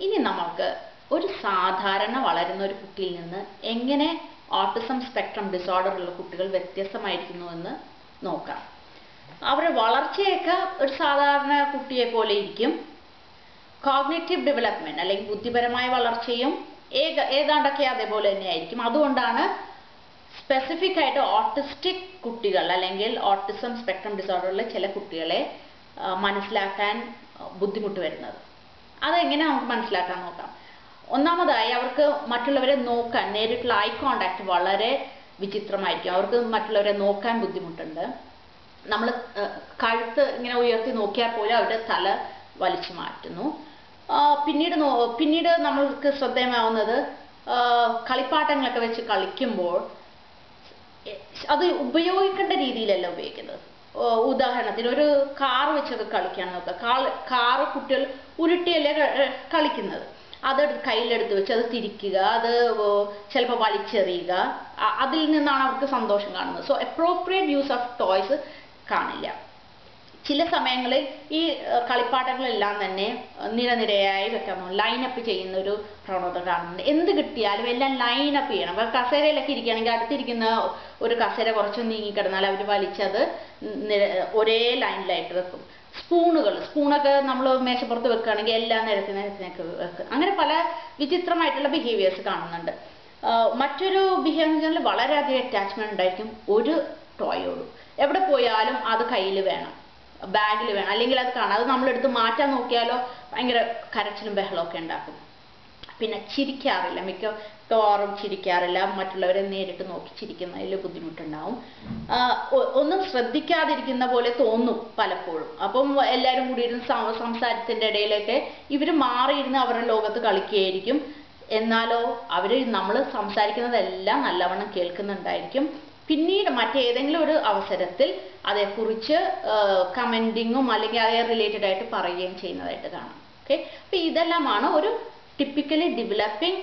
ഇനി നമുക്ക് ഒരു സാധാരണ വളരുന്ന ഒരു കുട്ടിയിൽ നിന്ന് എങ്ങനെ ഓട്ടിസം സ്പെക്ട്രം ഡിസോർഡർ ഉള്ള കുട്ടികൾ വ്യത്യസ്തമായിരിക്കുന്നു എന്ന് നോക്കാം. അവരുടെ വളർച്ചയൊക്കെ ഒരു സാധാരണ കുട്ടിയെ പോലെ ഇരിക്കും. കോഗ്നിറ്റീവ് ഡെവലപ്മെന്റ് അല്ലെങ്കിൽ ബുദ്ധിപരമായ വളർച്ചയും ഏതാണ്ടൊക്കെ അതേപോലെ തന്നെ ആയിരിക്കും. അതുകൊണ്ടാണ് സ്പെസിഫിക് ആയിട്ട് ഓട്ടിസ്റ്റിക് കുട്ടികൾ അല്ലെങ്കിൽ ഓട്ടിസം സ്പെക്ട്രം ഡിസോർഡറിലെ ചില കുട്ടികളെ മനസ്സിലാക്കാൻ ബുദ്ധിമുട്ട് വരുന്നത്. അതെങ്ങനെ നമുക്ക് മനസ്സിലാക്കാൻ നോക്കാം. ഒന്നാമതായി അവർക്ക് മറ്റുള്ളവരെ നോക്കാൻ നേരിട്ടുള്ള ഐ കോണ്ടാക്ട് വളരെ വിചിത്രമായിരിക്കും. അവർക്ക് മറ്റുള്ളവരെ നോക്കാൻ ബുദ്ധിമുട്ടുണ്ട്. നമ്മൾ കഴുത്ത് ഇങ്ങനെ ഉയർത്തി നോക്കിയാൽ പോലും അവരുടെ തല വലിച്ചു മാറ്റുന്നു. പിന്നീട് നമ്മൾക്ക് ശ്രദ്ധേയമാവുന്നത് കളിപ്പാട്ടങ്ങളൊക്കെ വെച്ച് കളിക്കുമ്പോൾ അത് ഉപയോഗിക്കേണ്ട രീതിയിലല്ല ഉപയോഗിക്കുന്നത്. ഉദാഹരണത്തിന് ഒരു കാർ വെച്ചൊക്കെ കളിക്കാൻ നോക്കുക. കാറ് കുട്ടികൾ ഉരുട്ടിയല്ലേ കളിക്കുന്നത്. അത് കയ്യിലെടുത്ത് വെച്ച് അത് തിരിക്കുക, അത് ചിലപ്പോൾ വലിച്ചെറിയുക, അതിൽ നിന്നാണ് അവർക്ക് സന്തോഷം കാണുന്നത്. So appropriate use of toys കാണില്ല. ചില സമയങ്ങളിൽ ഈ കളിപ്പാട്ടങ്ങളെല്ലാം തന്നെ നിരനിരയായി വെക്കാൻ ലൈനപ്പ് ചെയ്യുന്ന ഒരു പ്രവണത കാണുന്നുണ്ട്. എന്ത് കിട്ടിയാലും എല്ലാം ലൈനപ്പ് ചെയ്യണം. അപ്പോൾ കസേരയിലൊക്കെ ഇരിക്കുകയാണെങ്കിൽ അടുത്തിരിക്കുന്ന ഒരു കസേര കുറച്ച് നീങ്ങിക്കിടന്നാൽ അവർ വലിച്ചത് ഒരേ ലൈനിലായിട്ട് വെക്കും. സ്പൂണൊക്കെ നമ്മൾ മേശപ്പുറത്ത് വെക്കുകയാണെങ്കിൽ എല്ലാം നിരത്തിനൊക്കെ വെക്കും. അങ്ങനെ പല വിചിത്രമായിട്ടുള്ള ബിഹേവിയേഴ്സ് കാണുന്നുണ്ട്. മറ്റൊരു ബിഹേവിയറിൽ വളരെയധികം അറ്റാച്ച്മെന്റ് ഉണ്ടായിരിക്കും ഒരു ടോയോടും. എവിടെ പോയാലും അത് കയ്യിൽ വേണം, ബാഗിൽ വേണം, അല്ലെങ്കിൽ അത് കാണാം. അത് നമ്മളെടുത്ത് മാറ്റാൻ നോക്കിയാലോ ഭയങ്കര കരച്ചിലും ബഹളമൊക്കെ ഉണ്ടാക്കും. പിന്നെ ചിരിക്കാറില്ല, മിക്കവാറും ചിരിക്കാറില്ല. മറ്റുള്ളവരെ നേരിട്ട് നോക്കി ചിരിക്കുന്നതിൽ ബുദ്ധിമുട്ടുണ്ടാവും. ഒന്നും ശ്രദ്ധിക്കാതിരിക്കുന്ന പോലെ തോന്നും പലപ്പോഴും. അപ്പം എല്ലാവരും കൂടി ഇരുന്ന് സംസാരത്തിൻ്റെ ഇടയിലൊക്കെ ഇവർ മാറിയിരുന്ന് അവരുടെ ലോകത്ത് കളിക്കുകയായിരിക്കും. എന്നാലോ അവർ നമ്മൾ സംസാരിക്കുന്നതെല്ലാം നല്ലവണ്ണം കേൾക്കുന്നുണ്ടായിരിക്കും. പിന്നീട് മറ്റേതെങ്കിലും ഒരു അവസരത്തിൽ അതേക്കുറിച്ച് കമൻറ്റിങ്ങും അല്ലെങ്കിൽ അതേ റിലേറ്റഡ് ആയിട്ട് പറയുകയും ചെയ്യുന്നതായിട്ട് കാണാം. ഓക്കെ, അപ്പോൾ ഇതെല്ലാമാണ് ഒരു ടിപ്പിക്കലി ഡെവലപ്പിംഗ്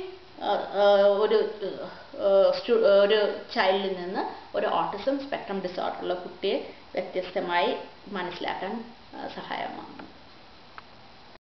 ഒരു ചൈൽഡിൽ നിന്ന് ഒരു ഓട്ടിസം സ്പെക്ട്രം ഡിസോർഡറുള്ള കുട്ടിയെ വ്യത്യസ്തമായി മനസ്സിലാക്കാൻ സഹായമാകുന്നു.